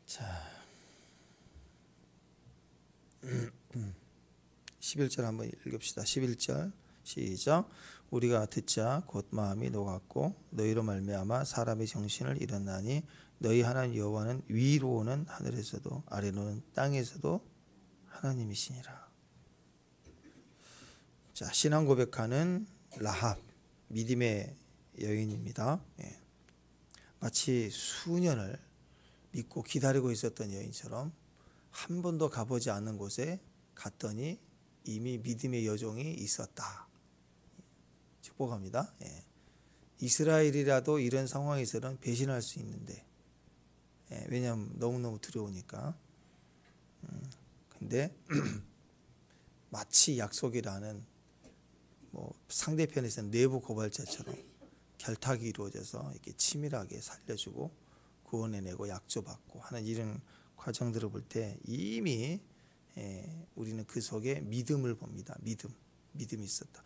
자, 11절 한번 읽읍시다. 11절 시작. 우리가 듣자 곧 마음이 녹았고 너희로 말미암아 사람의 정신을 잃었나니 너희 하나님 여호와는 위로는 하늘에서도 아래로는 땅에서도 하나님이시니라. 자, 신앙 고백하는 라합, 믿음의 여인입니다. 마치 수년을 믿고 기다리고 있었던 여인처럼 한 번도 가보지 않는 곳에 갔더니 이미 믿음의 여종이 있었다. 축복합니다. 이스라엘이라도 이런 상황에서는 배신할 수 있는데, 왜냐하면 너무너무 두려우니까. 근데 마치 약속이라는 상대편에서는 내부 고발자처럼 결탁이 이루어져서 이렇게 치밀하게 살려주고 구원해내고 약조받고 하는 이런 과정들을 볼 때 이미 우리는 그 속에 믿음을 봅니다. 믿음이 있었다.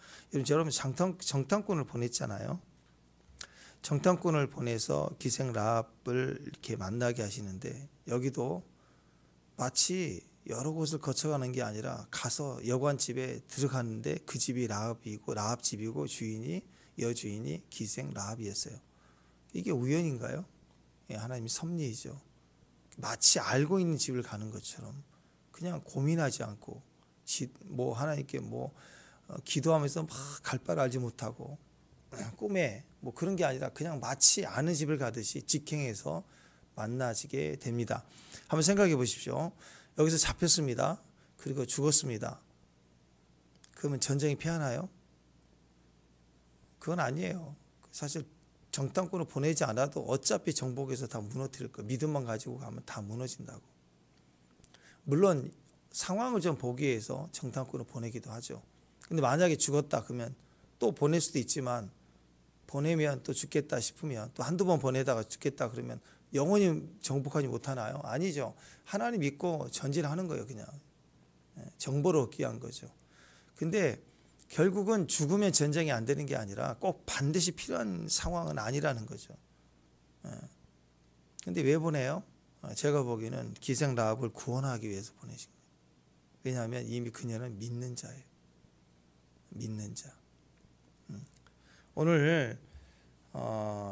여러분 정탐꾼을 보냈잖아요. 정탐꾼을 보내서 기생 라합을 이렇게 만나게 하시는데 여기도 마치 여러 곳을 거쳐가는 게 아니라 가서 여관집에 들어갔는데 그 집이 라합이고 라합 집이고 여주인이 기생 라합이었어요. 이게 우연인가요? 하나님의 섭리이죠. 마치 알고 있는 집을 가는 것처럼 그냥 고민하지 않고 하나님께 기도하면서 막 갈 바를 알지 못하고 꿈에 그런 게 아니라 그냥 마치 아는 집을 가듯이 직행해서 만나지게 됩니다. 한번 생각해 보십시오. 여기서 잡혔습니다. 그리고 죽었습니다. 그러면 전쟁이 피하나요? 그건 아니에요. 사실 정탐꾼을 보내지 않아도 어차피 정복에서 다 무너뜨릴 거예요. 믿음만 가지고 가면 다 무너진다고. 물론 상황을 좀 보기 위해서 정탐꾼을 보내기도 하죠. 근데 만약에 죽었다 그러면 또 보낼 수도 있지만 보내면 또 죽겠다 싶으면 또 한두 번 보내다가 죽겠다 그러면 영원히 정복하지 못하나요? 아니죠. 하나님 믿고 전진하는 거예요. 그냥 정보를 얻기 위한 거죠. 근데 결국은 죽으면 전쟁이 안 되는 게 아니라 꼭 반드시 필요한 상황은 아니라는 거죠. 근데 왜 보내요? 제가 보기에는 기생 라합을 구원하기 위해서 보내신 거예요. 왜냐하면 이미 그녀는 믿는 자예요. 믿는 자. 오늘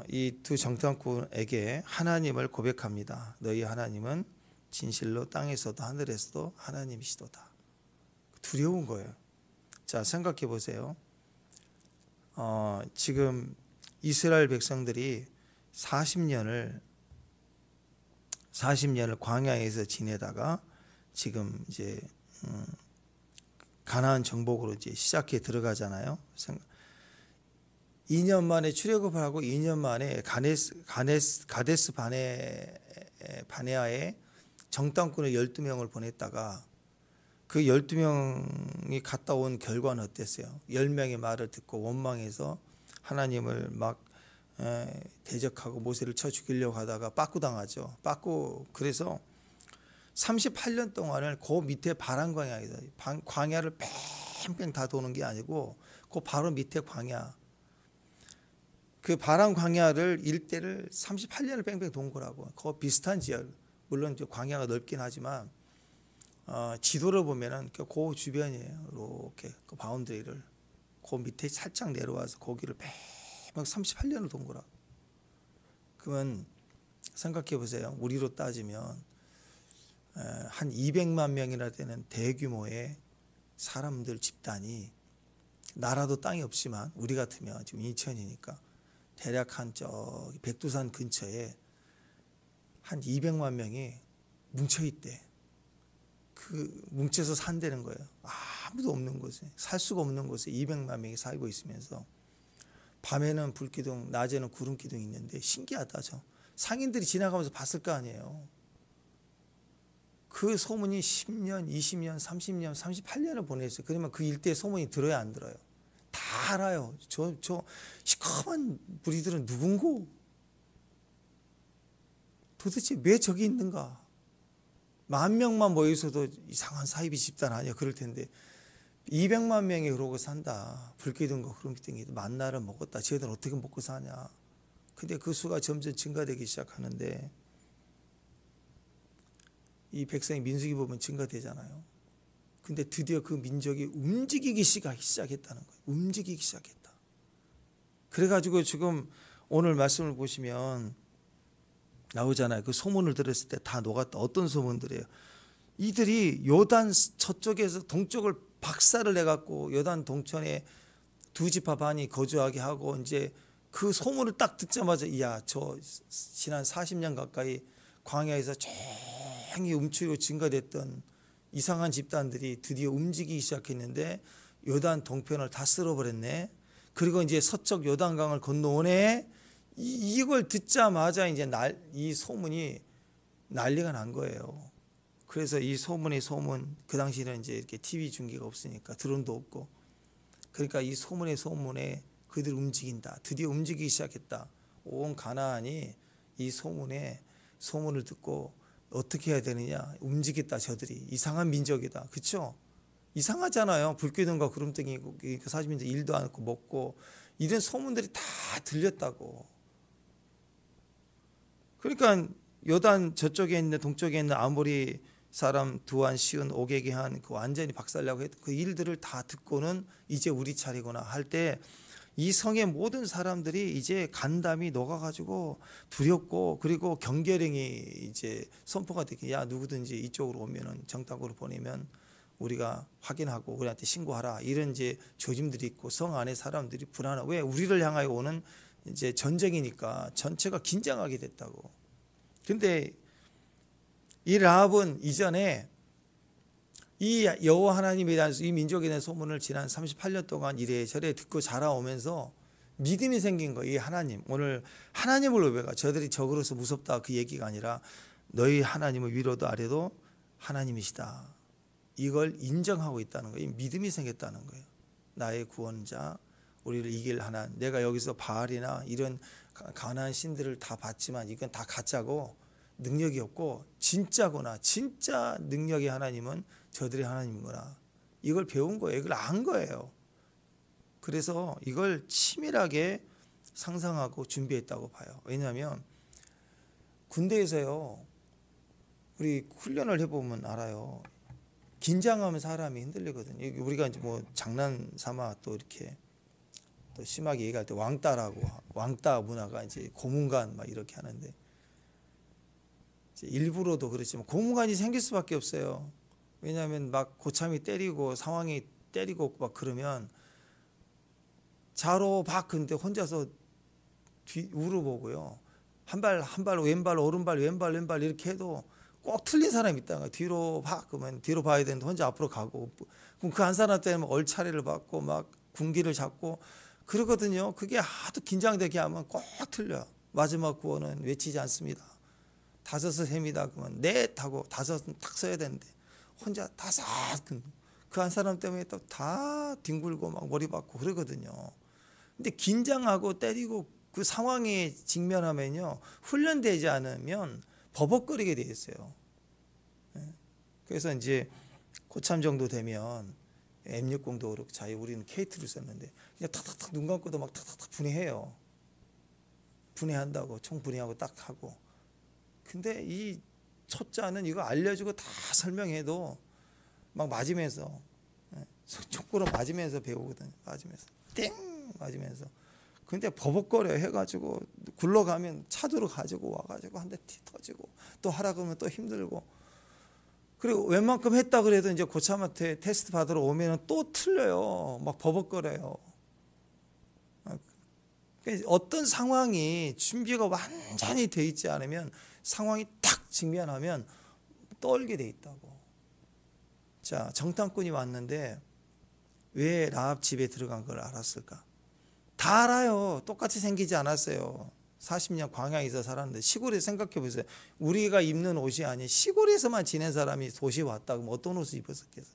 이 두 정탐꾼에게 하나님을 고백합니다. 너희 하나님은 진실로 땅에서도 하늘에서도 하나님이시도다. 두려운 거예요. 자, 생각해 보세요. 지금 이스라엘 백성들이 40년을 광야에서 지내다가 지금 이제 가나안 정복으로 이제 시작해 들어가잖아요. 2년 만에 출애굽을 하고 2년 만에 가데스 바네아에 정탐꾼을 12명을 보냈다가 그 12명이 갔다 온 결과는 어땠어요? 10명의 말을 듣고 원망해서 하나님을 막 대적하고 모세를 쳐 죽이려고 하다가 빠꾸당하죠. 그래서 38년 동안을 그 밑에 바란 광야에서 광야를 뺑뺑 다 도는 게 아니고 그 바로 밑에 광야, 그 바란 광야를 일대를 38년을 뺑뺑 돈 거라고. 그 비슷한 지역, 물론 광야가 넓긴 하지만 지도를 보면은 그 주변이에요. 이렇게 그 바운더리를 그 밑에 살짝 내려와서 거기를 막 38년을 돈 거라고. 그러면 생각해 보세요. 우리로 따지면 한 200만 명이나 되는 대규모의 사람들 집단이, 나라도 땅이 없지만 우리 같으면 지금 인천이니까 대략 한 저기 백두산 근처에 한 200만 명이 뭉쳐 있대. 그 뭉쳐서 산다는 거예요. 아무도 없는 곳에, 살 수가 없는 곳에 200만 명이 살고 있으면서 밤에는 불기둥, 낮에는 구름기둥이 있는데 신기하다죠. 상인들이 지나가면서 봤을 거 아니에요. 그 소문이 10년, 20년, 30년, 38년을 보냈어요. 그러면 그 일대의 소문이 들어야 안 들어요? 다 알아요. 저 시커먼 무리들은 누군고? 도대체 왜 저기 있는가? 10,000명만 모여 있어도 이상한 사이비 집단 아니야? 그럴 텐데 200만 명이 그러고 산다. 불기둥과 구름기둥이 만나를 먹었다. 쟤들 어떻게 먹고 사냐? 근데 그 수가 점점 증가되기 시작하는데 이 백성이 민수기 보면 증가되잖아요. 근데 드디어 그 민족이 움직이기 시작했다는 거예요. 움직이기 시작했다. 그래가지고 지금 오늘 말씀을 보시면 나오잖아요. 그 소문을 들었을 때 다 녹았다. 어떤 소문들이에요? 이들이 요단 저쪽에서 동쪽을 박살을 내갖고 요단 동천에 두 지파 반이 거주하게 하고 이제 그 소문을 딱 듣자마자 이야 저 지난 40년 가까이 광야에서 조용히 움츠리고 증가됐던 이상한 집단들이 드디어 움직이기 시작했는데 요단 동편을 다 쓸어버렸네. 그리고 이제 서쪽 요단강을 건너오네. 이걸 듣자마자 이제 이 소문이 난리가 난 거예요. 그래서 이 소문의 소문, 그 당시에는 이제 이렇게 TV 중계가 없으니까 드론도 없고, 그러니까 이 소문의 소문에 그들 움직인다. 드디어 움직이기 시작했다. 온 가나안이 이 소문을 듣고 어떻게 해야 되느냐? 움직였다. 저들이 이상한 민족이다. 그렇죠? 이상하잖아요. 불기둥과 구름등이고 40년째 일도 안 하고 먹고 이런 소문들이 다 들렸다고. 그러니까 요단 저쪽에 있는 동쪽에 있는 아모리 사람 두한 시온 오게게 한 그 완전히 박살나고 했던 그 일들을 다 듣고는 이제 우리 차례구나 할 때 이 성의 모든 사람들이 이제 간담이 녹아가지고 두렵고 그리고 경계령이 이제 선포가 되게 야 누구든지 이쪽으로 오면은 정탐으로 보내면 우리가 확인하고 우리한테 신고하라 이런 이제 조짐들이 있고 성 안에 사람들이 불안하고 왜 우리를 향하여 오는 이제 전쟁이니까 전체가 긴장하게 됐다고. 근데 이 라합은 이전에 이 여호와 하나님에 대한 이 민족에 대한 소문을 지난 38년 동안 이래저래 듣고 자라오면서 믿음이 생긴 거예요. 이 하나님 오늘 하나님을 외가 저들이 적으로서 무섭다 그 얘기가 아니라 너희 하나님은 위로도 아래도 하나님이시다. 이걸 인정하고 있다는 거예요. 믿음이 생겼다는 거예요. 나의 구원자 우리를 이길 하나님. 내가 여기서 바알이나 이런 가나안 신들을 다 봤지만 이건 다 가짜고 능력이 없고 진짜구나. 진짜 능력의 하나님은 저들의 하나님이구나. 이걸 배운 거예요. 이걸 안 거예요. 그래서 이걸 치밀하게 상상하고 준비했다고 봐요. 왜냐하면 군대에서요. 우리 훈련을 해보면 알아요. 긴장하면 사람이 흔들리거든요. 우리가 이제 뭐 장난 삼아 또 이렇게 또 심하게 얘기할 때 왕따라고 왕따 문화가 이제 고문관 막 이렇게 하는데 일부러도 그렇지만 고문관이 생길 수밖에 없어요. 왜냐하면 막 고참이 때리고 상황이 때리고 막 그러면 좌로 박 근데 혼자서 우로 보고요. 한 발 왼발 오른발 왼발 이렇게 해도 꼭 틀린 사람이 있다가 뒤로 봐 그러면 뒤로 봐야 되는데 혼자 앞으로 가고 그럼 그 한 사람 때문에 얼차례를 받고 막 군기를 잡고 그러거든요. 그게 하도 긴장되게 하면 꼭 틀려. 마지막 구호는 외치지 않습니다. 다섯을 셉니다. 그러면 넷 하고 다섯은 탁 써야 되는데 혼자 다섯 그 한 사람 때문에 또 다 뒹굴고 막 머리 박고 그러거든요. 근데 긴장하고 때리고 그 상황에 직면하면요 훈련되지 않으면 버벅거리게 돼 있어요. 그래서 이제 고참 정도 되면 M60도 그렇고 자유 우리는 K2를 썼는데 그냥 탁탁탁 눈 감고도 막 탁탁탁 분해해요. 분해한다고 총 분해하고 딱 하고. 근데 이 초짜는 이거 알려주고 다 설명해도 막 맞으면서 촉구로 맞으면서 배우거든요. 맞으면서 땡 맞으면서. 근데 버벅거려 해가지고 굴러가면 차도로 가지고 와가지고 한 대 터지고 또 하라 그러면 또 힘들고 그리고 웬만큼 했다 그래도 이제 고참한테 테스트 받으러 오면 또 틀려요. 막 버벅거려요. 어떤 상황이 준비가 완전히 돼 있지 않으면 상황이 탁 직면하면 떨게 돼 있다고. 자, 정탐꾼이 왔는데 왜 라합 집에 들어간 걸 알았을까? 다 알아요. 똑같이 생기지 않았어요. 40년 광야에서 살았는데 시골에 생각해 보세요. 우리가 입는 옷이 아닌 시골에서만 지낸 사람이 도시에 왔다 그러면 어떤 옷을 입었었겠어요?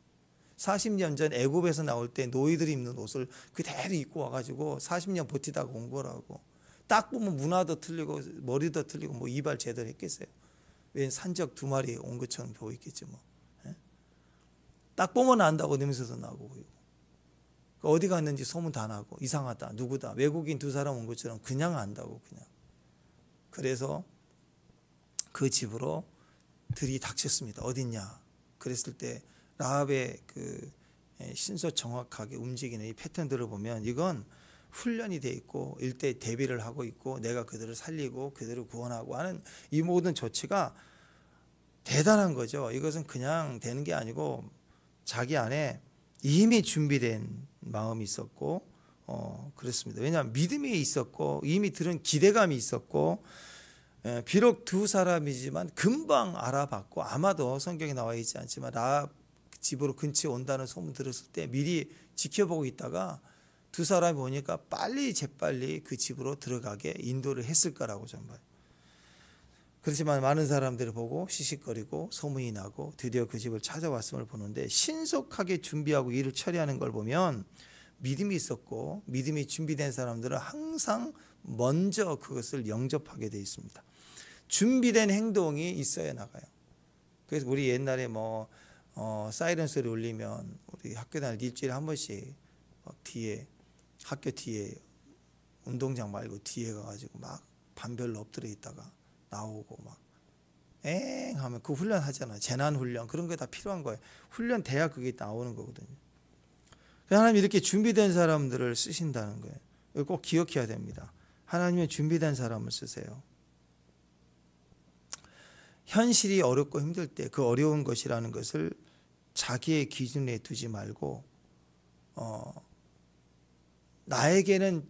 40년 전 애굽에서 나올 때 노예들이 입는 옷을 그대로 입고 와가지고 40년 버티다가 온 거라고. 딱 보면 문화도 틀리고 머리도 틀리고 뭐 이발 제대로 했겠어요. 웬 산적 두 마리 온 것처럼 보이겠죠 뭐. 딱 보면 안다고 냄새도 나고 어디 갔는지 소문 다 나고 이상하다 누구다 외국인 두 사람 온 것처럼 그냥 안다고 그냥. 그래서 그 집으로 들이닥쳤습니다. 어딨냐? 그랬을 때 라합의 그 신속 정확하게 움직이는 이 패턴들을 보면 이건 훈련이 돼 있고 일대 대비를 하고 있고 내가 그들을 살리고 그들을 구원하고 하는 이 모든 조치가 대단한 거죠. 이것은 그냥 되는 게 아니고 자기 안에 이미 준비된 마음이 있었고 그렇습니다. 왜냐하면 믿음이 있었고 이미 들은 기대감이 있었고 비록 두 사람이지만 금방 알아봤고 아마도 성경에 나와 있지 않지만 라합 집으로 근처에 온다는 소문 들었을 때 미리 지켜보고 있다가 두 사람이 오니까 재빨리 그 집으로 들어가게 인도를 했을 거라고 저는 봐요. 그렇지만 많은 사람들이 보고 시시거리고 소문이 나고 드디어 그 집을 찾아왔음을 보는데 신속하게 준비하고 일을 처리하는 걸 보면 믿음이 있었고 믿음이 준비된 사람들은 항상 먼저 그것을 영접하게 돼 있습니다. 준비된 행동이 있어야 나가요. 그래서 우리 옛날에 사이렌 소리 울리면 우리 학교 다닐 일주일에 한 번씩 막 뒤에 학교 뒤에 운동장 말고 뒤에 가가지고 막 반별로 엎드려 있다가 나오고 막 엥 하면 그 훈련 하잖아요. 재난 훈련 그런 게 다 필요한 거예요. 훈련 돼야 그게 나오는 거거든요. 하나님 이렇게 준비된 사람들을 쓰신다는 거예요. 이거 꼭 기억해야 됩니다. 하나님의 준비된 사람을 쓰세요. 현실이 어렵고 힘들 때 그 어려운 것이라는 것을 자기의 기준에 두지 말고 나에게는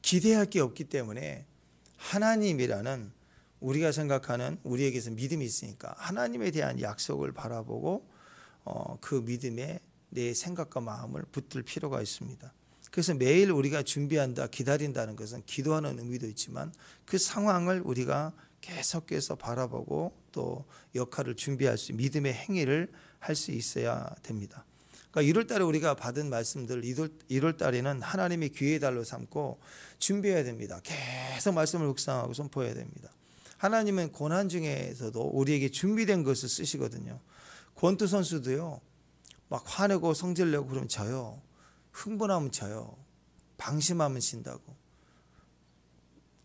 기대할 게 없기 때문에 하나님이라는 우리가 생각하는 우리에게서 믿음이 있으니까 하나님에 대한 약속을 바라보고 그 믿음에 내 생각과 마음을 붙들 필요가 있습니다. 그래서 매일 우리가 준비한다, 기다린다는 것은 기도하는 의미도 있지만 그 상황을 우리가 계속해서 바라보고 또 역할을 준비할 수 믿음의 행위를 할 수 있어야 됩니다. 그러니까 1월 달에 우리가 받은 말씀들 1월 달에는 하나님의 기회의 달로 삼고 준비해야 됩니다. 계속 말씀을 묵상하고 선포해야 됩니다. 하나님은 고난 중에서도 우리에게 준비된 것을 쓰시거든요. 권투 선수도요. 막 화내고 성질내고 그러면 져요. 흥분하면 져요. 방심하면 진다고.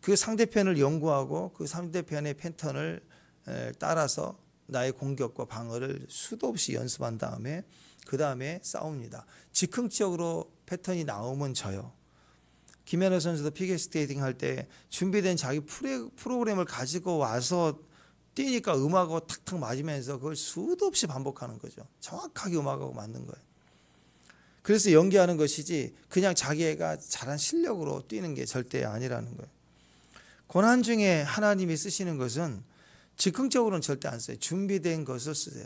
그 상대편을 연구하고 그 상대편의 패턴을 따라서 나의 공격과 방어를 수도 없이 연습한 다음에 그 다음에 싸웁니다. 즉흥적으로 패턴이 나오면 져요. 김연아 선수도 피겨스케이팅 할 때 준비된 자기 프로그램을 가지고 와서 뛰니까 음악하고 탁탁 맞으면서 그걸 수도 없이 반복하는 거죠. 정확하게 음악하고 맞는 거예요. 그래서 연기하는 것이지 그냥 자기가 잘한 실력으로 뛰는 게 절대 아니라는 거예요. 고난 중에 하나님이 쓰시는 것은 즉흥적으로는 절대 안 써요. 준비된 것을 쓰세요.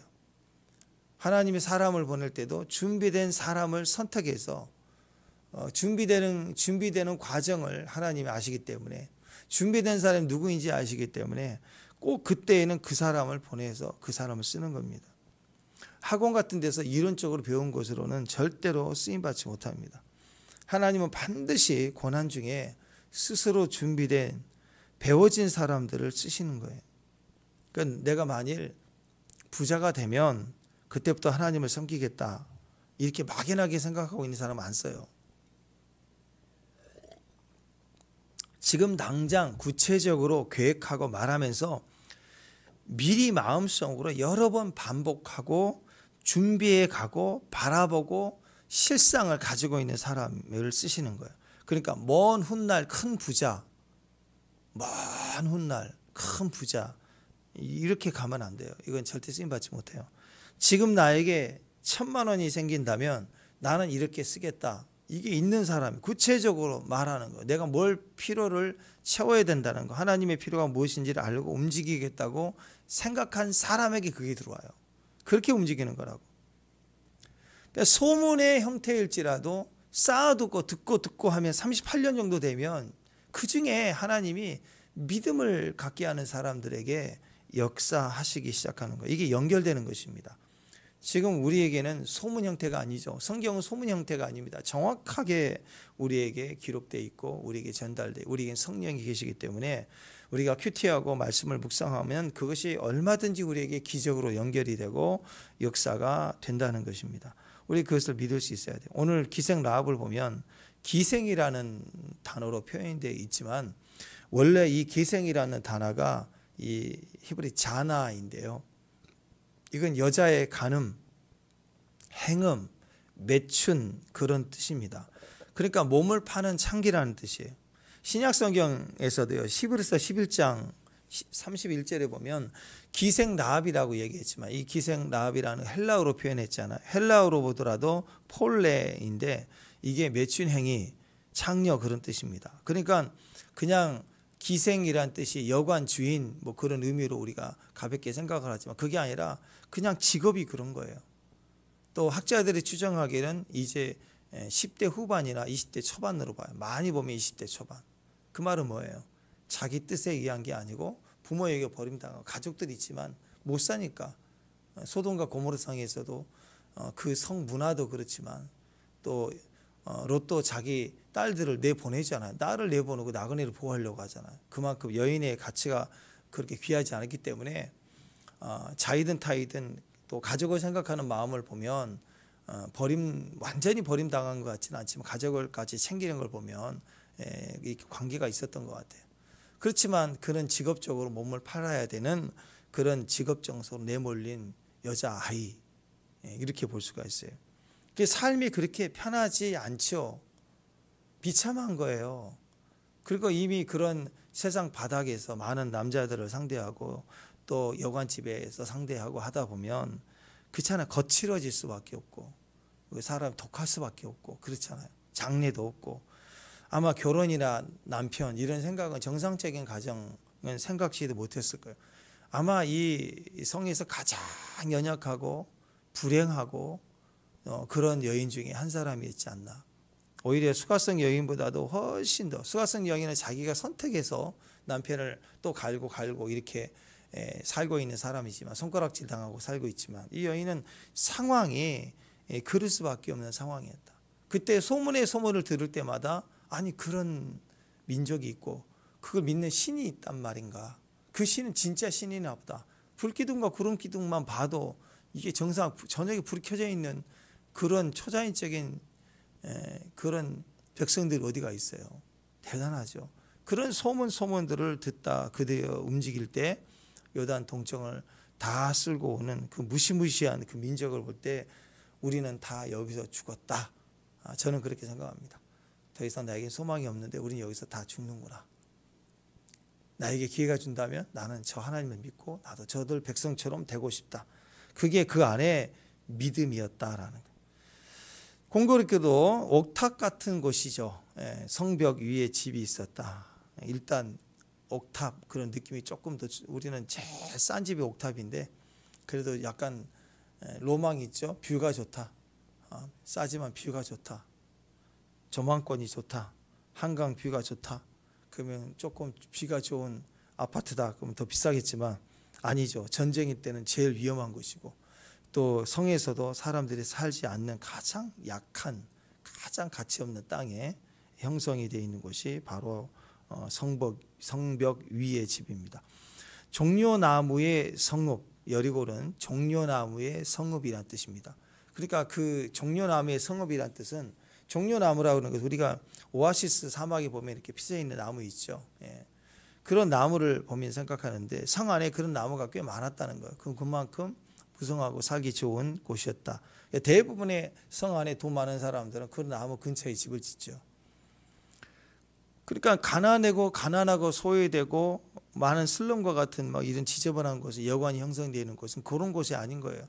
하나님이 사람을 보낼 때도 준비된 사람을 선택해서 준비되는 과정을 하나님이 아시기 때문에 준비된 사람이 누구인지 아시기 때문에 꼭 그때에는 그 사람을 보내서 그 사람을 쓰는 겁니다. 학원 같은 데서 이론적으로 배운 것으로는 절대로 쓰임받지 못합니다. 하나님은 반드시 고난 중에 스스로 준비된 배워진 사람들을 쓰시는 거예요. 그러니까 내가 만일 부자가 되면 그때부터 하나님을 섬기겠다 이렇게 막연하게 생각하고 있는 사람은 안 써요. 지금 당장 구체적으로 계획하고 말하면서 미리 마음속으로 여러 번 반복하고 준비해 가고 바라보고 실상을 가지고 있는 사람을 쓰시는 거예요. 그러니까 먼 훗날 큰 부자, 먼 훗날 큰 부자 이렇게 가면 안 돼요. 이건 절대 쓰임받지 못해요. 지금 나에게 1,000만 원이 생긴다면 나는 이렇게 쓰겠다. 이게 있는 사람이 구체적으로 말하는 거. 내가 뭘 필요를 채워야 된다는 거. 하나님의 필요가 무엇인지를 알고 움직이겠다고 생각한 사람에게 그게 들어와요. 그렇게 움직이는 거라고. 그러니까 소문의 형태일지라도 쌓아두고 듣고 하면 38년 정도 되면 그 중에 하나님이 믿음을 갖게 하는 사람들에게 역사하시기 시작하는 거예요. 이게 연결되는 것입니다. 지금 우리에게는 소문 형태가 아니죠. 성경은 소문 형태가 아닙니다. 정확하게 우리에게 기록되어 있고 우리에게 전달돼 우리에겐 성령이 계시기 때문에 우리가 큐티하고 말씀을 묵상하면 그것이 얼마든지 우리에게 기적으로 연결이 되고 역사가 된다는 것입니다. 우리 그것을 믿을 수 있어야 돼요. 오늘 기생 라합을 보면 기생이라는 단어로 표현되어 있지만 원래 이 기생이라는 단어가 이 히브리 자나인데요. 이건 여자의 간음, 행음, 매춘 그런 뜻입니다. 그러니까 몸을 파는 창기라는 뜻이에요. 신약 성경에서도요. 히브리서 11장 31절에 보면 기생라합이라고 얘기했지만 이 기생라합이라는 헬라어로 표현했잖아요. 헬라어로 보더라도 폴레인데 이게 매춘행위, 창녀 그런 뜻입니다. 그러니까 그냥 기생이란 뜻이 여관 주인 뭐 그런 의미로 우리가 가볍게 생각을 하지만 그게 아니라 그냥 직업이 그런 거예요. 또 학자들이 추정하기에는 이제 10대 후반이나 20대 초반으로 봐요. 많이 보면 20대 초반. 그 말은 뭐예요? 자기 뜻에 의한 게 아니고 부모에게 버림당하고 가족들이 있지만 못 사니까 소돔과 고모라 성에서도 그 성 문화도 그렇지만 또 롯도 자기 딸들을 내보내잖아요. 딸을 내보내고 나그네를 보호하려고 하잖아요. 그만큼 여인의 가치가 그렇게 귀하지 않았기 때문에 자이든 타이든 또 가족을 생각하는 마음을 보면 완전히 버림당한 것 같지는 않지만 가족을까지 챙기는 걸 보면 이 관계가 있었던 것 같아요. 그렇지만 그런 직업적으로 몸을 팔아야 되는 그런 직업 정서로 내몰린 여자아이 이렇게 볼 수가 있어요. 삶이 그렇게 편하지 않죠. 비참한 거예요. 그리고 이미 그런 세상 바닥에서 많은 남자들을 상대하고 또 여관집에서 상대하고 하다 보면 그렇잖아요. 거칠어질 수밖에 없고 사람 독할 수밖에 없고 그렇잖아요. 장래도 없고 아마 결혼이나 남편 이런 생각은 정상적인 가정은 생각지도 못했을 거예요. 아마 이 성에서 가장 연약하고 불행하고 그런 여인 중에 한 사람이었지 않나. 오히려 수가성 여인보다도 훨씬 더 수가성 여인은 자기가 선택해서 남편을 또 갈고 이렇게 살고 있는 사람이지만 손가락질 당하고 살고 있지만 이 여인은 상황이 그럴 수밖에 없는 상황이었다. 그때 소문을 들을 때마다 아니 그런 민족이 있고 그걸 믿는 신이 있단 말인가. 그 신은 진짜 신이나 보다. 불기둥과 구름기둥만 봐도 이게 저녁에 불이 켜져 있는 그런 초자연적인 그런 백성들이 어디가 있어요. 대단하죠. 그런 소문들을 듣다 그대여 움직일 때 요단 동정을 다 쓸고 오는 그 무시무시한 그 민족을 볼 때 우리는 다 여기서 죽었다. 저는 그렇게 생각합니다. 더 이상 나에게 소망이 없는데 우리는 여기서 다 죽는구나. 나에게 기회가 준다면 나는 저 하나님을 믿고 나도 저들 백성처럼 되고 싶다. 그게 그 안에 믿음이었다라는 거예요. 공교롭게도 옥탑 같은 곳이죠. 성벽 위에 집이 있었다. 일단 옥탑 그런 느낌이 조금 더 우리는 제일 싼 집이 옥탑인데 그래도 약간 로망이 있죠. 뷰가 좋다. 싸지만 뷰가 좋다. 조망권이 좋다. 한강 뷰가 좋다. 그러면 조금 뷰가 좋은 아파트다. 그러면 더 비싸겠지만 아니죠. 전쟁일 때는 제일 위험한 곳이고 또 성에서도 사람들이 살지 않는 가장 약한 가장 가치 없는 땅에 형성이 되어 있는 곳이 바로 성벽 위의 집입니다. 종려나무의 성읍, 여리고는 종려나무의 성읍이란 뜻입니다. 그러니까 그 종려나무의 성읍이란 뜻은 종려나무라고 하는 것은 우리가 오아시스 사막에 보면 이렇게 피어 있는 나무 있죠. 그런 나무를 보면 생각하는데 성 안에 그런 나무가 꽤 많았다는 거예요. 그만큼 구성하고 살기 좋은 곳이었다. 대부분의 성 안에 돈 많은 사람들은 그 나무 근처에 집을 짓죠. 그러니까 가난하고 소외되고 많은 슬럼과 같은 막 이런 지저분한 곳에 여관이 형성되는 곳은 그런 곳이 아닌 거예요.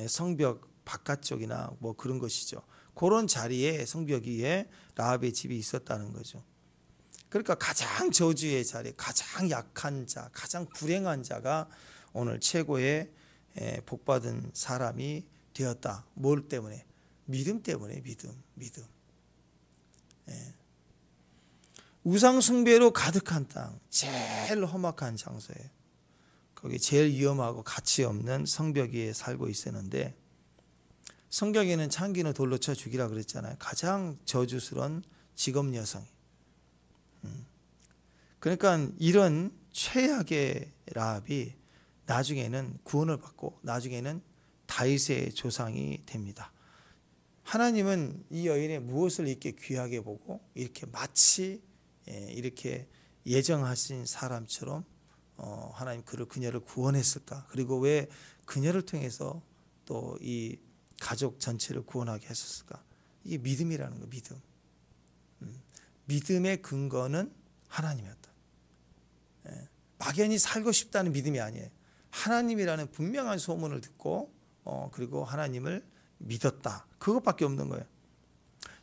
성벽 바깥쪽이나 뭐 그런 것이죠. 그런 자리에 성벽 위에 라합의 집이 있었다는 거죠. 그러니까 가장 저주의 자리, 가장 약한 자, 가장 불행한 자가 오늘 최고의 복받은 사람이 되었다. 뭘 때문에? 믿음 때문에. 믿음. 우상 숭배로 가득한 땅, 제일 험악한 장소예요. 거기 제일 위험하고 가치 없는 성벽 위에 살고 있었는데 성경에는 창기는 돌로 쳐 죽이라 그랬잖아요. 가장 저주스러운 직업 여성. 그러니까 이런 최악의 라합이 나중에는 구원을 받고 나중에는 다윗의 조상이 됩니다. 하나님은 이 여인의 무엇을 이렇게 귀하게 보고 이렇게 마치 이렇게 예정하신 사람처럼 하나님 그녀를 구원했을까? 그리고 왜 그녀를 통해서 또 이 가족 전체를 구원하게 하셨을까? 이게 믿음이라는 거, 믿음. 믿음의 근거는 하나님이었다. 막연히 살고 싶다는 믿음이 아니에요. 하나님이라는 분명한 소문을 듣고 그리고 하나님을 믿었다. 그것밖에 없는 거예요.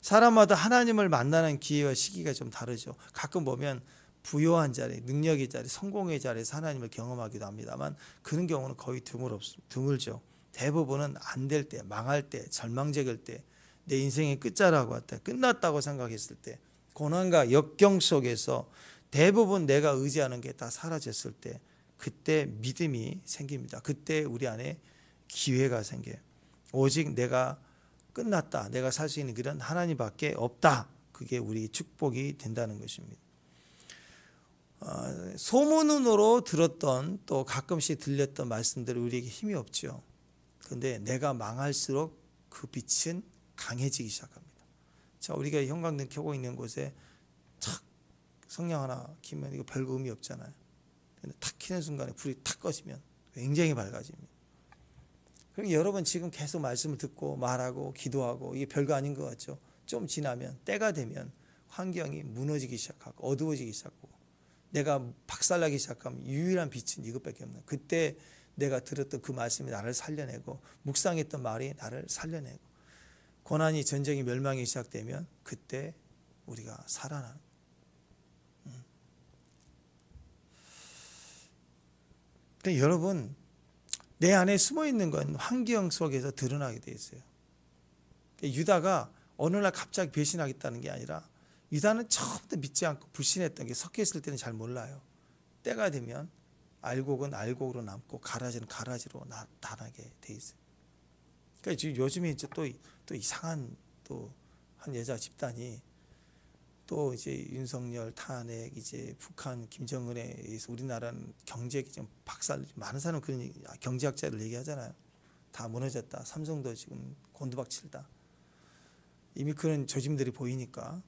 사람마다 하나님을 만나는 기회와 시기가 좀 다르죠. 가끔 보면 부요한 자리, 능력의 자리, 성공의 자리에서 하나님을 경험하기도 합니다만 그런 경우는 거의 드물죠. 대부분은 안 될 때, 망할 때, 절망적일 때, 내 인생의 끝자락으로 왔다, 끝났다고 생각했을 때, 고난과 역경 속에서 대부분 내가 의지하는 게 다 사라졌을 때, 그때 믿음이 생깁니다. 그때 우리 안에 기회가 생겨요. 오직 내가 끝났다, 내가 살 수 있는 길은 하나님밖에 없다. 그게 우리 축복이 된다는 것입니다. 소문으로 들었던 또 가끔씩 들렸던 말씀들이 우리에게 힘이 없죠. 그런데 내가 망할수록 그 빛은 강해지기 시작합니다. 자, 우리가 형광등 켜고 있는 곳에 탁 성냥 하나 키면 이거 별거 의미 없잖아요. 근데 탁 키는 순간에 불이 탁 꺼지면 굉장히 밝아집니다. 그럼 여러분 지금 계속 말씀을 듣고 말하고 기도하고 이게 별거 아닌 것 같죠. 좀 지나면 때가 되면 환경이 무너지기 시작하고 어두워지기 시작하고 내가 박살나기 시작하면 유일한 빛은 이것밖에 없는. 그때 내가 들었던 그 말씀이 나를 살려내고 묵상했던 말이 나를 살려내고 고난이 전쟁이 멸망이 시작되면 그때 우리가 살아나는. 근데 여러분 내 안에 숨어 있는 건 환경 속에서 드러나게 돼 있어요. 유다가 어느 날 갑자기 배신하겠다는 게 아니라 유다는 처음부터 믿지 않고 불신했던 게 섞여 있을 때는 잘 몰라요. 때가 되면 알곡은 알곡으로 남고 가라지는 가라지로 나타나게 돼 있어요. 그러니까 지금 요즘에 이제 또 이상한 또 한 여자 집단이 또 이제 윤석열 탄핵, 이제 북한 김정은에 의해서 우리나라는 경제 지금 박살, 많은 사람은 그런 경제학자를 얘기하잖아요. 다 무너졌다. 삼성도 지금 곤두박질다. 이미 그런 조짐들이 보이니까.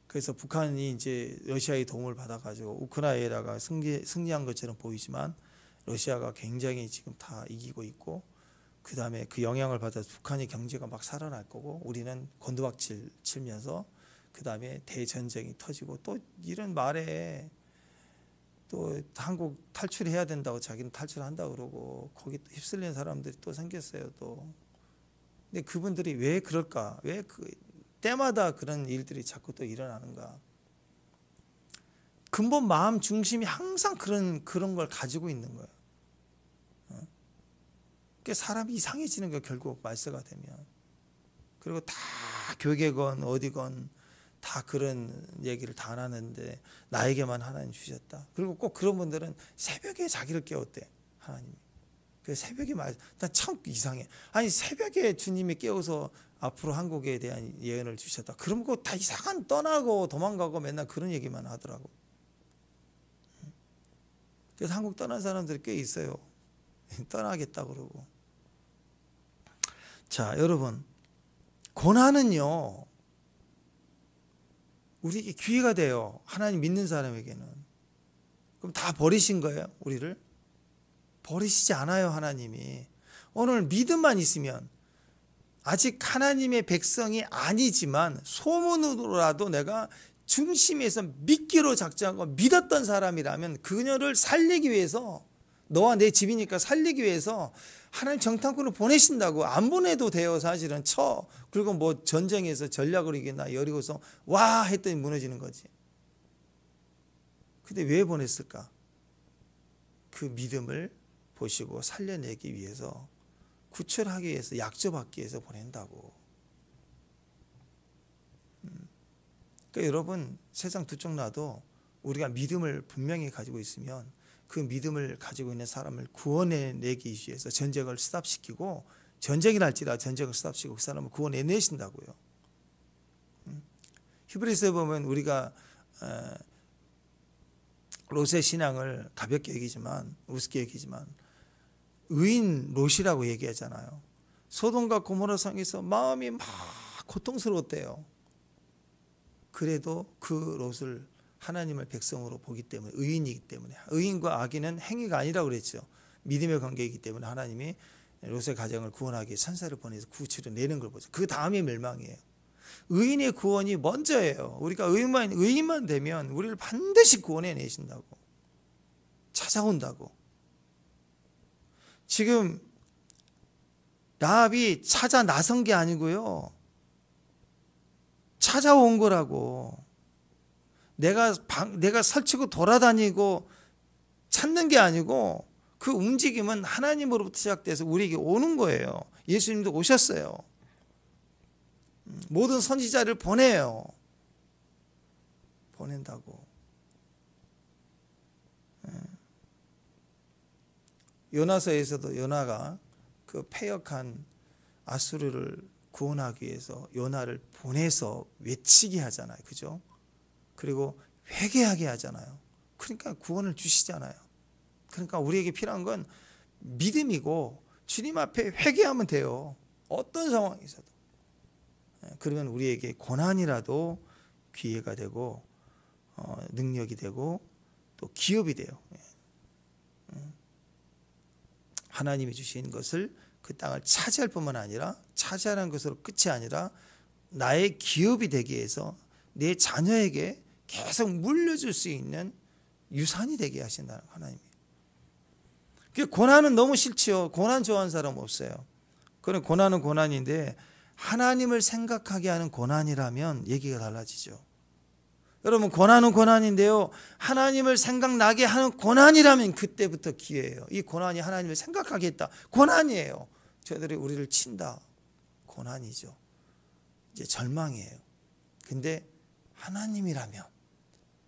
그래서 북한이 이제 러시아의 도움을 받아가지고 우크라이나가 승리한 것처럼 보이지만 러시아가 굉장히 지금 다 이기고 있고 그 다음에 그 영향을 받아서 북한의 경제가 막 살아날 거고 우리는 곤두박질 치면서 그 다음에 대전쟁이 터지고 또 이런 말에 또 한국 탈출해야 된다고 자기는 탈출한다고 그러고 거기 또 휩쓸리는 사람들이 또 생겼어요. 또 근데 그분들이 왜 그럴까? 왜 그 때마다 그런 일들이 자꾸 또 일어나는가? 근본 마음 중심이 항상 그런 걸 가지고 있는 거예요. 그러니까 사람이 이상해지는 거 결국 말세가 되면. 그리고 다 교계건 어디건 다 그런 얘기를 다 하는데 나에게만 하나님 주셨다. 그리고 꼭 그런 분들은 새벽에 자기를 깨웠대 하나님이. 그 새벽에 난 참 이상해. 아니 새벽에 주님이 깨워서 앞으로 한국에 대한 예언을 주셨다. 그럼 그거 다 이상한 떠나고 도망가고 맨날 그런 얘기만 하더라고. 그래서 한국 떠난 사람들이 꽤 있어요. 떠나겠다 그러고. 자, 여러분 고난은요 우리에게 기회가 돼요. 하나님 믿는 사람에게는. 그럼 다 버리신 거예요? 우리를? 버리시지 않아요. 하나님이. 오늘 믿음만 있으면 아직 하나님의 백성이 아니지만 소문으로라도 내가 중심에서 믿기로 작정하고 믿었던 사람이라면 그녀를 살리기 위해서 너와 내 집이니까 살리기 위해서 하나님 정탐꾼을 보내신다고. 안 보내도 돼요. 사실은 그리고 뭐 전쟁에서 전략을 이기나 여리고서 와 했더니 무너지는 거지. 근데 왜 보냈을까? 그 믿음을 보시고 살려내기 위해서 구출하기 위해서 약조받기 위해서 보낸다고. 그러니까 여러분 세상 두 쪽 나도 우리가 믿음을 분명히 가지고 있으면 그 믿음을 가지고 있는 사람을 구원해내기 위해서 전쟁을 스탑시키고 전쟁이 날지라 전쟁을 스탑시키고 그 사람을 구원해내신다고요. 히브리서에 보면 우리가 롯의 신앙을 가볍게 여기지만 우습게 여기지만 의인 롯이라고 얘기하잖아요. 소돔과 고모라 성에서 마음이 막 고통스러웠대요. 그래도 그 롯을 하나님을 백성으로 보기 때문에, 의인이기 때문에. 의인과 악인은 행위가 아니라고 그랬죠. 믿음의 관계이기 때문에 하나님이 롯의 가정을 구원하기 위해 천사를 보내서 구출을 내는 걸 보죠. 그 다음에 멸망이에요. 의인의 구원이 먼저예요. 우리가 의인만 되면 우리를 반드시 구원해 내신다고, 찾아온다고. 지금 라합이 찾아 나선 게 아니고요, 찾아온 거라고. 내가 설치고 돌아다니고 찾는 게 아니고, 그 움직임은 하나님으로부터 시작돼서 우리에게 오는 거예요. 예수님도 오셨어요. 모든 선지자를 보내요. 보낸다고. 요나서에서도 요나가 그 패역한 아수르를 구원하기 위해서 요나를 보내서 외치게 하잖아요. 그죠? 그리고 회개하게 하잖아요. 그러니까 구원을 주시잖아요. 그러니까 우리에게 필요한 건 믿음이고, 주님 앞에 회개하면 돼요. 어떤 상황에서도. 그러면 우리에게 고난이라도 기회가 되고, 능력이 되고, 또 기업이 돼요. 하나님이 주신 것을, 그 땅을 차지할 뿐만 아니라, 차지하는 것으로 끝이 아니라 나의 기업이 되기 위해서 내 자녀에게 계속 물려줄 수 있는 유산이 되게 하신다는 하나님이. 고난은 너무 싫지요. 고난 좋아하는 사람 없어요. 그럼 고난은 고난인데, 하나님을 생각하게 하는 고난이라면 얘기가 달라지죠. 여러분, 고난은 고난인데요, 하나님을 생각나게 하는 고난이라면 그때부터 기회예요. 이 고난이 하나님을 생각하게 했다, 고난이에요. 저들이 우리를 친다, 고난이죠. 이제 절망이에요. 근데 하나님이라면,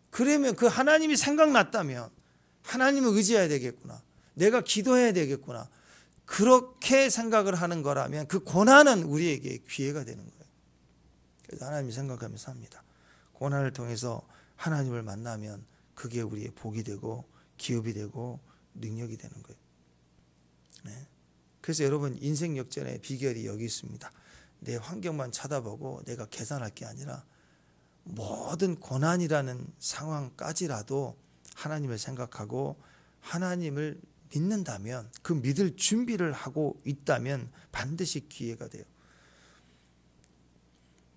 그러면 그 하나님이 생각났다면 하나님을 의지해야 되겠구나, 내가 기도해야 되겠구나, 그렇게 생각을 하는 거라면 그 고난은 우리에게 기회가 되는 거예요. 그래서 하나님이 생각하면서 삽니다. 고난을 통해서 하나님을 만나면 그게 우리의 복이 되고 기업이 되고 능력이 되는 거예요. 네. 그래서 여러분, 인생 역전의 비결이 여기 있습니다. 내 환경만 쳐다보고 내가 계산할 게 아니라 모든 고난이라는 상황까지라도 하나님을 생각하고 하나님을 믿는다면, 그 믿을 준비를 하고 있다면 반드시 기회가 돼요.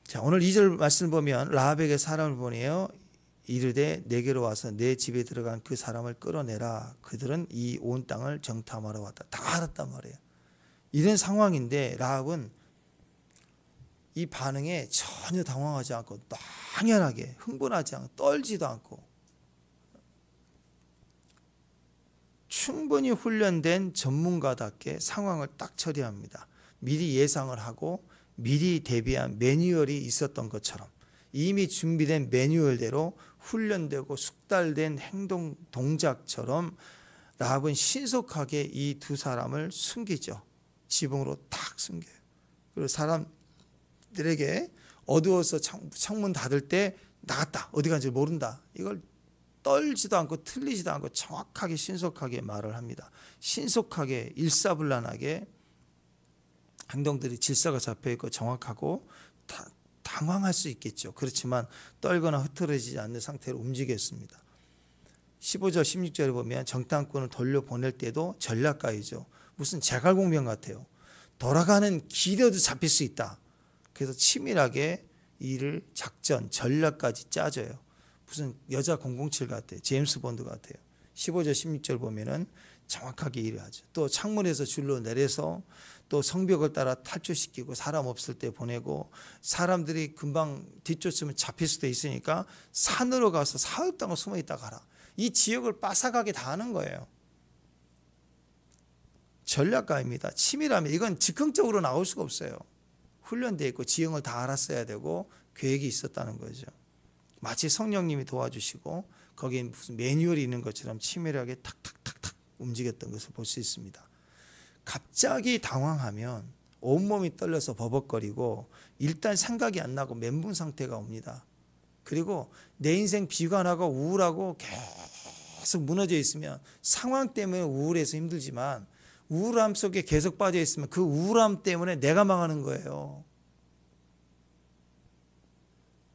자, 오늘 2절 말씀을 보면 라합에게 사람을 보내요. 이르되 내게로 와서 내 집에 들어간 그 사람을 끌어내라. 그들은 이 온 땅을 정탐하러 왔다. 다 알았단 말이에요. 이런 상황인데 라합은 이 반응에 전혀 당황하지 않고 당연하게 흥분하지 않고 떨지도 않고 충분히 훈련된 전문가답게 상황을 딱 처리합니다. 미리 예상을 하고 미리 대비한 매뉴얼이 있었던 것처럼 이미 준비된 매뉴얼대로 훈련되고 숙달된 행동 동작처럼 라합은 신속하게 이 두 사람을 숨기죠. 지붕으로 탁 숨겨요. 그리고 사람들에게 어두워서 창문 닫을 때 나갔다, 어디 간지 모른다, 이걸 떨지도 않고 틀리지도 않고 정확하게 신속하게 말을 합니다. 신속하게 일사불란하게 행동들이 질서가 잡혀있고 정확하고 당황할 수 있겠죠. 그렇지만 떨거나 흐트러지지 않는 상태로 움직였습니다. 15절 16절에 보면 정탐꾼을 돌려보낼 때도 전략가이죠. 무슨 제갈공명 같아요. 돌아가는 길에도 잡힐 수 있다. 그래서 치밀하게 일을 작전 전략까지 짜줘요. 무슨 여자 007 같아요. 제임스 본드 같아요. 15절 16절 보면은 정확하게 일을 하죠. 또 창문에서 줄로 내려서 또 성벽을 따라 탈출시키고 사람 없을 때 보내고, 사람들이 금방 뒤쫓으면 잡힐 수도 있으니까 산으로 가서 사흘 동안 숨어 있다 가라. 이 지역을 빠삭하게 다 하는 거예요. 전략가입니다. 치밀하면 이건 즉흥적으로 나올 수가 없어요. 훈련되어 있고 지형을 다 알았어야 되고 계획이 있었다는 거죠. 마치 성령님이 도와주시고 거기에 무슨 매뉴얼이 있는 것처럼 치밀하게 탁탁탁탁 움직였던 것을 볼 수 있습니다. 갑자기 당황하면 온몸이 떨려서 버벅거리고 일단 생각이 안 나고 멘붕 상태가 옵니다. 그리고 내 인생 비관하고 우울하고 계속 무너져 있으면 상황 때문에 우울해서 힘들지만 우울함 속에 계속 빠져 있으면 그 우울함 때문에 내가 망하는 거예요.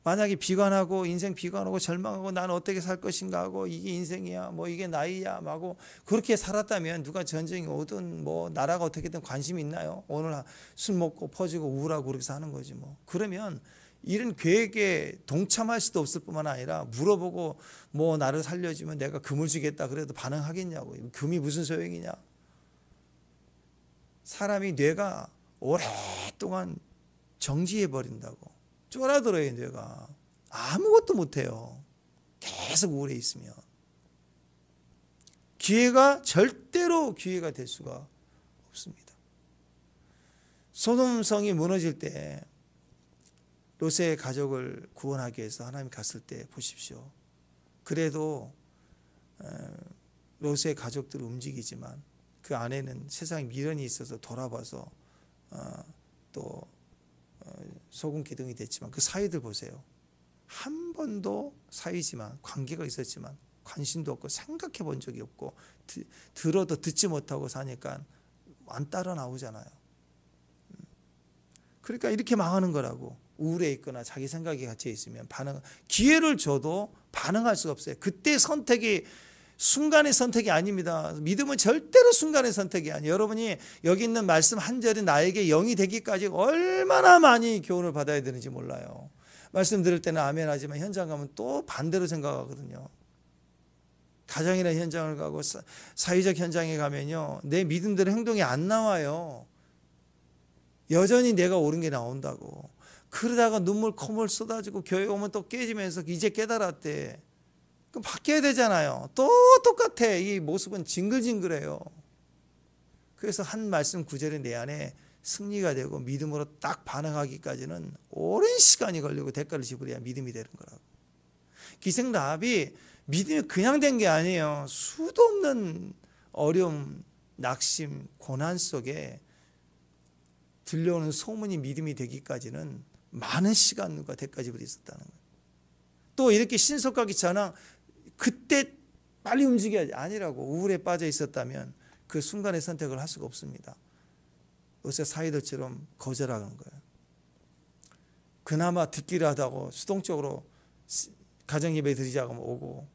만약에 비관하고 인생 비관하고 절망하고 나는 어떻게 살 것인가 하고 이게 인생이야 뭐 이게 나이야 하고 그렇게 살았다면 누가 전쟁이 오든 뭐 나라가 어떻게든 관심이 있나요? 오늘 술 먹고 퍼지고 우울하고 그렇게 사는 거지 뭐. 그러면 이런 계획에 동참할 수도 없을 뿐만 아니라 물어보고 뭐 나를 살려주면 내가 금을 주겠다 그래도 반응하겠냐고. 금이 무슨 소용이냐. 사람이 뇌가 오랫동안 정지해 버린다고. 쫄아들어요. 뇌가 아무것도 못해요. 계속 우울해 있으면. 기회가 절대로 기회가 될 수가 없습니다. 소돔성이 무너질 때 롯의 가족을 구원하기 위해서 하나님이 갔을 때 보십시오. 그래도 롯의 가족들은 움직이지만 그 안에는 세상에 미련이 있어서 돌아봐서 또 소금 기둥이 됐지만 그 사위들 보세요. 한 번도 사위지만 관계가 있었지만 관심도 없고 생각해 본 적이 없고 들어도 듣지 못하고 사니까 안 따라 나오잖아요. 그러니까 이렇게 망하는 거라고. 우울해 있거나 자기 생각에 갇혀 있으면 기회를 줘도 반응할 수가 없어요. 그때 선택이 순간의 선택이 아닙니다. 믿음은 절대로 순간의 선택이 아니에요. 여러분이 여기 있는 말씀 한 절이 나에게 영이 되기까지 얼마나 많이 교훈을 받아야 되는지 몰라요. 말씀 들을 때는 아멘 하지만 현장 가면 또 반대로 생각하거든요. 가정이나 현장을 가고 사회적 현장에 가면요, 내 믿음대로 행동이 안 나와요. 여전히 내가 옳은 게 나온다고. 그러다가 눈물 콧물 쏟아지고 교회 오면 또 깨지면서 이제 깨달았대. 그럼 바뀌어야 되잖아요. 또 똑같아. 이 모습은 징글징글해요. 그래서 한 말씀 구절이 내 안에 승리가 되고 믿음으로 딱 반응하기까지는 오랜 시간이 걸리고 대가를 지불해야 믿음이 되는 거라고. 기생 라합이 믿음이 그냥 된 게 아니에요. 수도 없는 어려움, 낙심, 고난 속에 들려오는 소문이 믿음이 되기까지는 많은 시간과 대가를 지불이 있었다는 거예요. 또 이렇게 신속하게 전황 그때 빨리 움직여야지 아니라고. 우울에 빠져 있었다면 그 순간의 선택을 할 수가 없습니다. 요새 사이들처럼 거절하는 거예요. 그나마 듣기를 하다고 수동적으로 가정 예배 드리자고 오고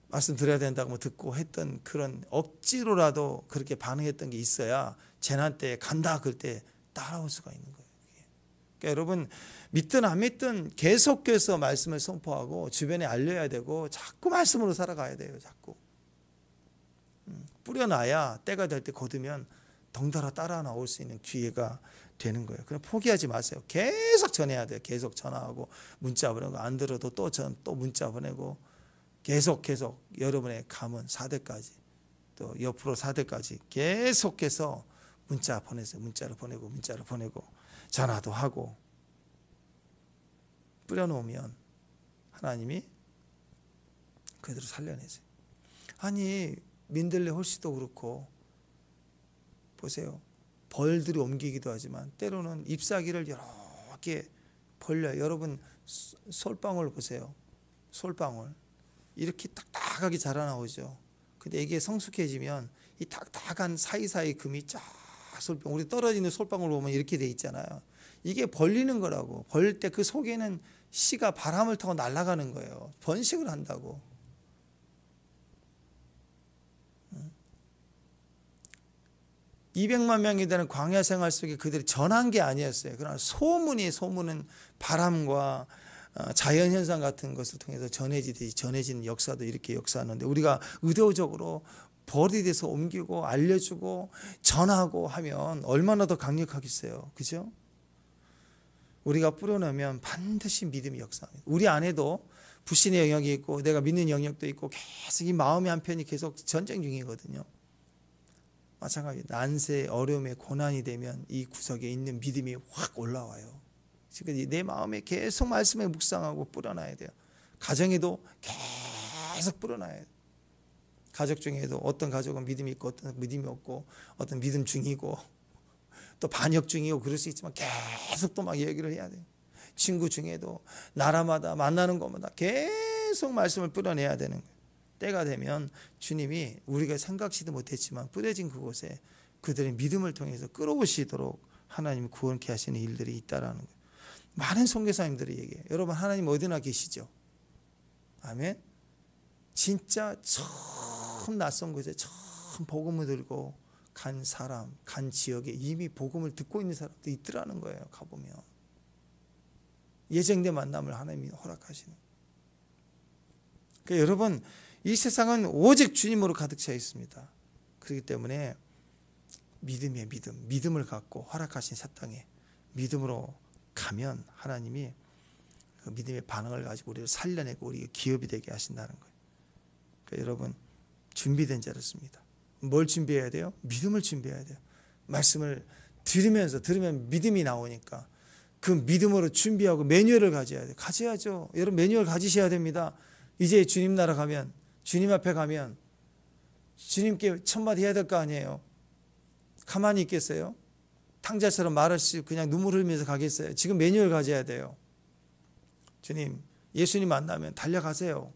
말씀 드려야 된다고 듣고 했던 그런 억지로라도 그렇게 반응했던 게 있어야 재난 때 간다 그럴 때 따라올 수가 있는 거예요. 그러니까 여러분 믿든 안 믿든 계속해서 말씀을 선포하고 주변에 알려야 되고 자꾸 말씀으로 살아가야 돼요. 자꾸 뿌려놔야 때가 될 때 거두면 덩달아 따라 나올 수 있는 기회가 되는 거예요. 그럼 포기하지 마세요. 계속 전해야 돼요. 계속 전화하고 문자 보내고 안 들어도 또 문자 보내고 계속 여러분의 가문 4대까지 또 옆으로 4대까지 계속해서 문자 보내세요. 문자를 보내고 전화도 하고 뿌려놓으면 하나님이 그대로 살려내세요. 아니 민들레 홀씨도 그렇고 보세요. 벌들이 옮기기도 하지만 때로는 잎사귀를 여러 개 벌려요. 여러분 솔방울 보세요. 솔방울 이렇게 딱딱하게 자라나오죠. 근데 이게 성숙해지면 이 딱딱한 사이사이 금이 쫙 솔방울, 우리 떨어지는 솔방울 보면 이렇게 돼 있잖아요. 이게 벌리는 거라고. 벌릴 때 그 속에는 씨가 바람을 타고 날아가는 거예요. 번식을 한다고. 200만 명이 되는 광야 생활 속에 그들이 전한 게 아니었어요. 그러나 소문은 바람과 자연현상 같은 것을 통해서 전해지듯이 전해지는 역사도 이렇게 역사하는데 우리가 의도적으로 벌이 돼서 옮기고 알려주고 전하고 하면 얼마나 더 강력하겠어요. 그죠? 우리가 뿌려놓으면 반드시 믿음이 역사합니다. 우리 안에도 불신의 영역이 있고 내가 믿는 영역도 있고 계속 이 마음의 한편이 계속 전쟁 중이거든요. 마찬가지 난세, 어려움에 고난이 되면 이 구석에 있는 믿음이 확 올라와요. 그러니까 내 마음에 계속 말씀에 묵상하고 뿌려놔야 돼요. 가정에도 계속 뿌려놔야 돼요. 가족 중에도 어떤 가족은 믿음이 있고 어떤 믿음이 없고 어떤 믿음 중이고 또 반역 중이고 그럴 수 있지만 계속 또 막 얘기를 해야 돼요. 친구 중에도 나라마다 만나는 것마다 계속 말씀을 뿌려내야 되는 거예요. 때가 되면 주님이 우리가 생각지도 못했지만 뿌려진 그곳에 그들의 믿음을 통해서 끌어오시도록 하나님이 구원케 하시는 일들이 있다라는 거예요. 많은 선교사님들이 얘기해요. 여러분 하나님 어디나 계시죠? 아멘. 진짜 처음 낯선 곳에 처음 복음을 들고 간 사람, 간 지역에 이미 복음을 듣고 있는 사람도 있더라는 거예요. 가보면 예정된 만남을 하나님이 허락하시는. 그러니까 여러분 이 세상은 오직 주님으로 가득 차 있습니다. 그렇기 때문에 믿음이에요. 믿음을 갖고 허락하신 새 땅에 믿음으로 가면 하나님이 그 믿음의 반응을 가지고 우리를 살려내고 우리가 기업이 되게 하신다는 거예요. 그러니까 여러분 준비된 자를 씁니다. 뭘 준비해야 돼요? 믿음을 준비해야 돼요. 말씀을 들으면 믿음이 나오니까 그 믿음으로 준비하고 매뉴얼을 가져야 돼요. 가져야죠. 여러분 매뉴얼 가지셔야 됩니다. 이제 주님 나라 가면, 주님 앞에 가면 주님께 첫마디 해야 될 거 아니에요. 가만히 있겠어요? 탕자처럼 말할 수 그냥 눈물 흘리면서 가겠어요? 지금 매뉴얼 가져야 돼요. 주님, 예수님 만나면 달려가세요.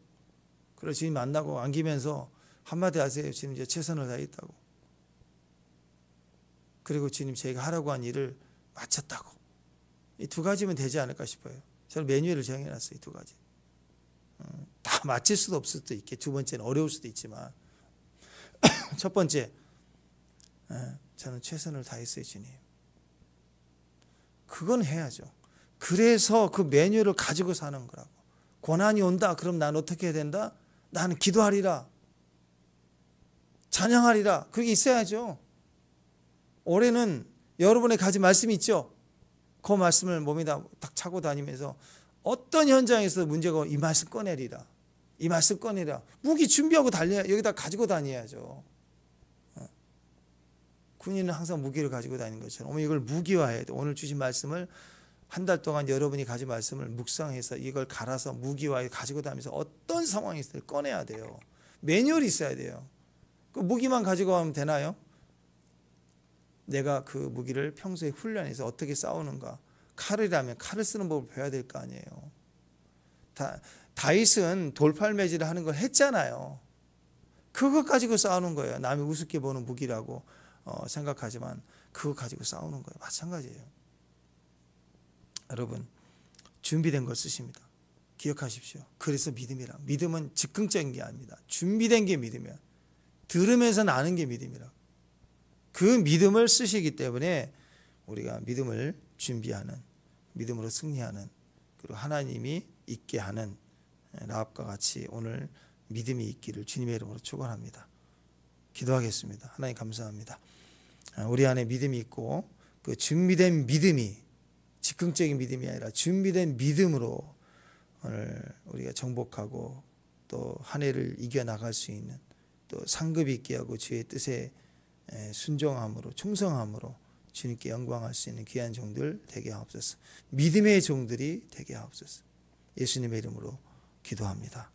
그리고 주님 만나고 안기면서 한마디 하세요. 주님 이제 최선을 다했다고. 그리고 주님 저희가 하라고 한 일을 마쳤다고. 이 두 가지면 되지 않을까 싶어요. 저는 매뉴얼을 정해놨어요. 이 두 가지. 다 마칠 수도 없을 수도 있게. 두 번째는 어려울 수도 있지만 첫 번째 저는 최선을 다했어요. 주님. 그건 해야죠. 그래서 그 매뉴얼을 가지고 사는 거라고. 고난이 온다. 그럼 난 어떻게 해야 된다? 나는 기도하리라. 찬양하리라. 그게 있어야죠. 올해는 여러분의 가진 말씀이 있죠. 그 말씀을 몸에다 딱 차고 다니면서 어떤 현장에서 문제가 이 말씀 꺼내리라. 이 말씀 꺼내라. 무기 준비하고 달려야 여기다 가지고 다녀야죠. 군인은 항상 무기를 가지고 다니는 것처럼 이걸 무기화해야 돼. 오늘 주신 말씀을 한 달 동안 여러분이 가진 말씀을 묵상해서 이걸 갈아서 무기화해 가지고 다니면서 어떤 상황에서 꺼내야 돼요. 매뉴얼이 있어야 돼요. 그 무기만 가지고 가면 되나요? 내가 그 무기를 평소에 훈련해서 어떻게 싸우는가. 칼이라면 칼을 쓰는 법을 배워야 될 거 아니에요. 다윗은 돌팔매질을 하는 걸 했잖아요. 그거 가지고 싸우는 거예요. 남이 우습게 보는 무기라고 생각하지만 그거 가지고 싸우는 거예요. 마찬가지예요. 여러분 준비된 걸 쓰십니다. 기억하십시오. 그래서 믿음은 즉흥적인 게 아닙니다. 준비된 게 믿음이야. 들으면서 나는 게 믿음이라. 그 믿음을 쓰시기 때문에 우리가 믿음을 준비하는, 믿음으로 승리하는, 그리고 하나님이 있게 하는 라합과 같이 오늘 믿음이 있기를 주님의 이름으로 축원합니다. 기도하겠습니다. 하나님 감사합니다. 우리 안에 믿음이 있고 그 준비된 믿음이 즉흥적인 믿음이 아니라 준비된 믿음으로 오늘 우리가 정복하고 또 한 해를 이겨나갈 수 있는, 또 상급이 있게 하고 주의 뜻에 순종함으로 충성함으로 주님께 영광할 수 있는 귀한 종들 되게 하옵소서. 믿음의 종들이 되게 하옵소서. 예수님의 이름으로 기도합니다.